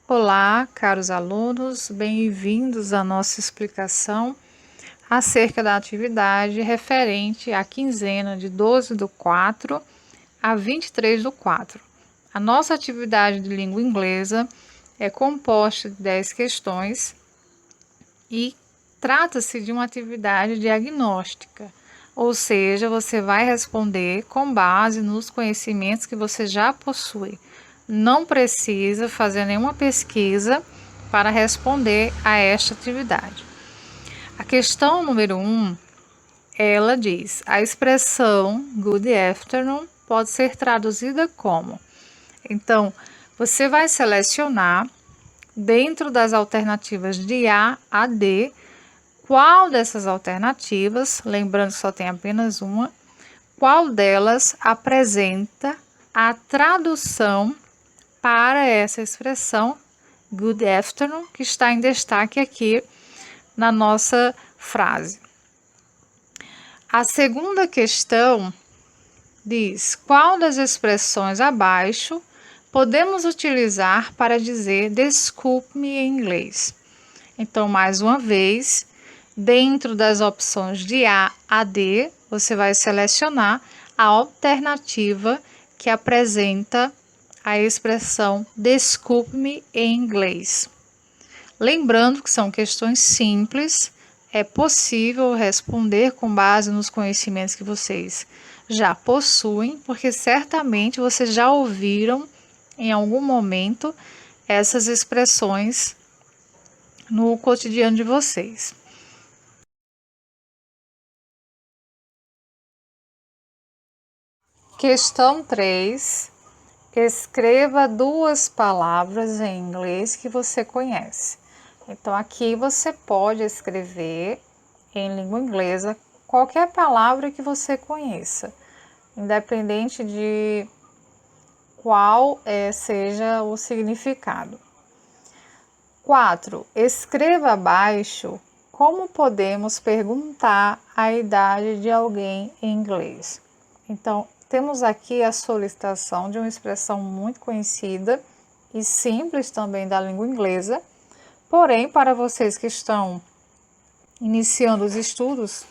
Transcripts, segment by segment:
Olá, caros alunos, bem-vindos à nossa explicação acerca da atividade referente à quinzena de 12/4 a 23/4. A nossa atividade de língua inglesa é composta de 10 questões e trata-se de uma atividade diagnóstica, ou seja, você vai responder com base nos conhecimentos que você já possui. Não precisa fazer nenhuma pesquisa para responder a esta atividade. A questão número 1, ela diz: a expressão good afternoon pode ser traduzida como. Então, você vai selecionar dentro das alternativas de A a D, qual dessas alternativas, lembrando que só tem apenas uma, qual delas apresenta a tradução para essa expressão good afternoon, que está em destaque aqui na nossa frase. A segunda questão diz: qual das expressões abaixo podemos utilizar para dizer desculpe-me em inglês? Então, mais uma vez, dentro das opções de A a D, você vai selecionar a alternativa que apresenta a expressão desculpe-me em inglês. Lembrando que são questões simples, é possível responder com base nos conhecimentos que vocês já possuem, porque certamente vocês já ouviram em algum momento essas expressões no cotidiano de vocês. Questão 3. Escreva 2 palavras em inglês que você conhece. Então, aqui você pode escrever em língua inglesa qualquer palavra que você conheça, independente de qual seja o significado. 4. Escreva abaixo como podemos perguntar a idade de alguém em inglês. Então, temos aqui a solicitação de uma expressão muito conhecida e simples também da língua inglesa, porém, para vocês que estão iniciando os estudos,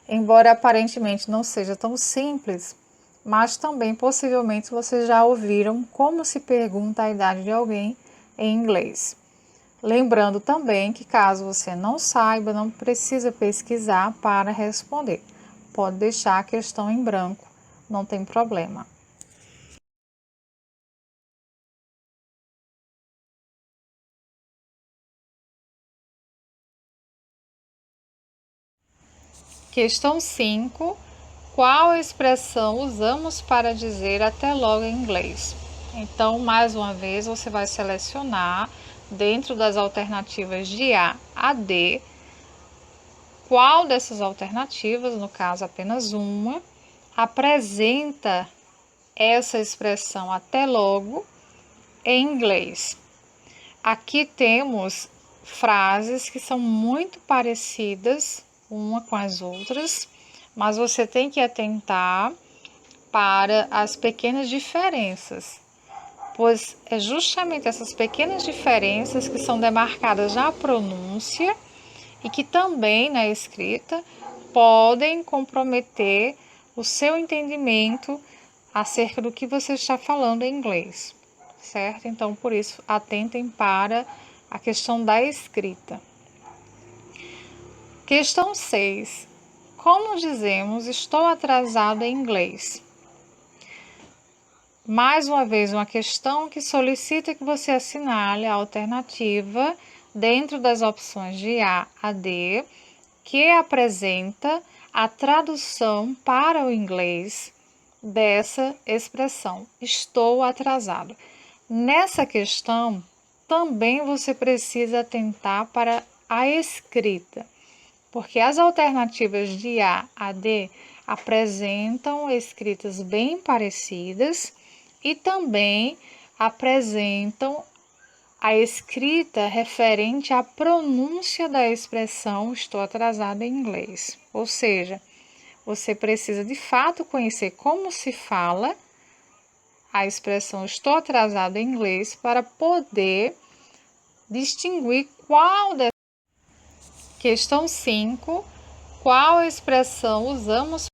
embora aparentemente não seja tão simples, mas também possivelmente vocês já ouviram como se pergunta a idade de alguém em inglês. Lembrando também que caso você não saiba, não precisa pesquisar para responder. Pode deixar a questão em branco, não tem problema. Questão 5. Qual expressão usamos para dizer até logo em inglês? Então, mais uma vez, você vai selecionar dentro das alternativas de A a D, qual dessas alternativas, no caso apenas uma, apresenta essa expressão até logo em inglês. Aqui temos frases que são muito parecidas uma com as outras, mas você tem que atentar para as pequenas diferenças, pois é justamente essas pequenas diferenças que são demarcadas na pronúncia e que também na escrita podem comprometer o seu entendimento acerca do que você está falando em inglês, certo? Então, por isso, atentem para a questão da escrita. Questão 6. Como dizemos estou atrasado em inglês? Mais uma vez, uma questão que solicita que você assinale a alternativa dentro das opções de A a D, que apresenta a tradução para o inglês dessa expressão, estou atrasado. Nessa questão, também você precisa atentar para a escrita, porque as alternativas de A a D apresentam escritas bem parecidas e também apresentam a escrita referente à pronúncia da expressão estou atrasado em inglês. Ou seja, você precisa de fato conhecer como se a expressão estou atrasado em inglês para poder distinguir qual das... Questão 5. Qual expressão usamos?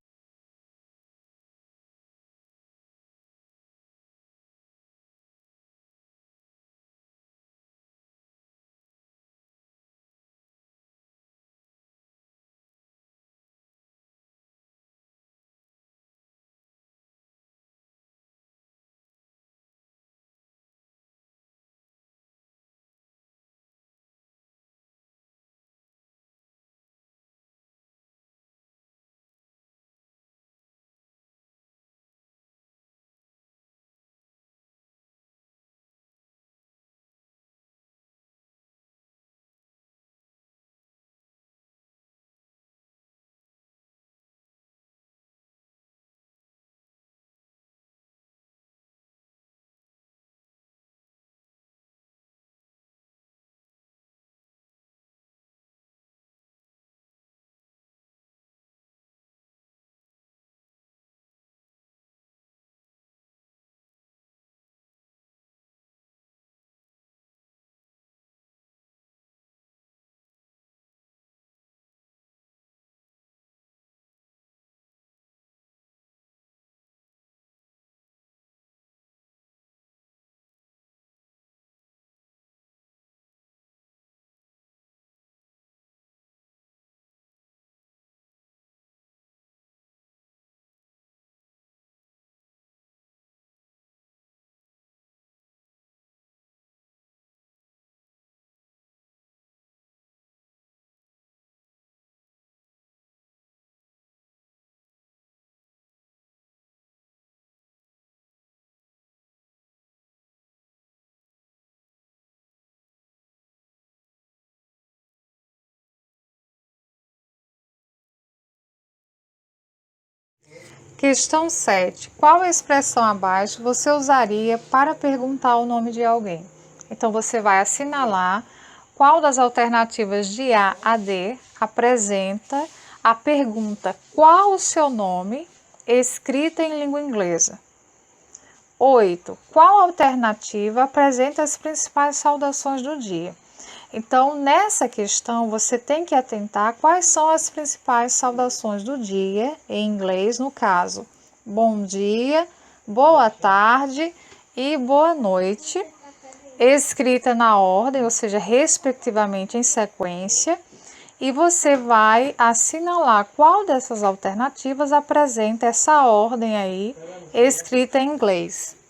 Questão 7. Qual expressão abaixo você usaria para perguntar o nome de alguém? Então, você vai assinalar qual das alternativas de A a D apresenta a pergunta qual o seu nome, escrita em língua inglesa. 8. Qual alternativa apresenta as principais saudações do dia? Então, nessa questão, você tem que atentar quais são as principais saudações do dia, em inglês, no caso, bom dia, boa tarde e boa noite, escrita na ordem, ou seja, respectivamente em sequência, e você vai assinalar qual dessas alternativas apresenta essa ordem aí, escrita em inglês.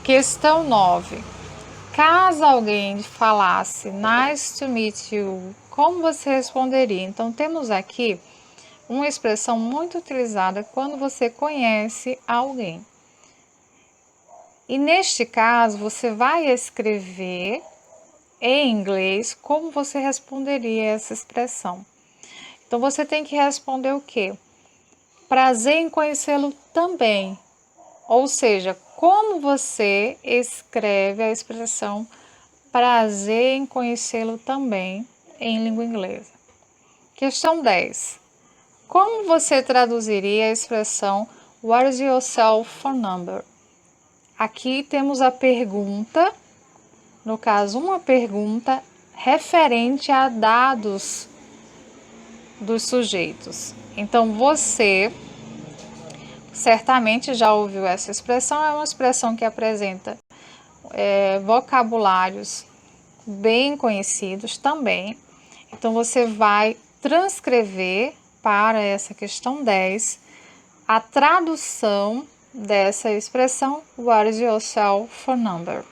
Questão 9. Caso alguém falasse nice to meet you, como você responderia? Então, temos aqui uma expressão muito utilizada quando você conhece alguém. E neste caso, você vai escrever em inglês como você responderia essa expressão. Então, você tem que responder o quê? Prazer em conhecê-lo também. Ou seja, como você escreve a expressão prazer em conhecê-lo também em língua inglesa. Questão 10. Como você traduziria a expressão What is your cell phone number? Aqui temos a pergunta, no caso, uma pergunta referente a dados dos sujeitos. Então, você certamente já ouviu essa expressão, é uma expressão que apresenta vocabulários bem conhecidos também. Então, você vai transcrever para essa questão 10 a tradução dessa expressão What is your cell phone number?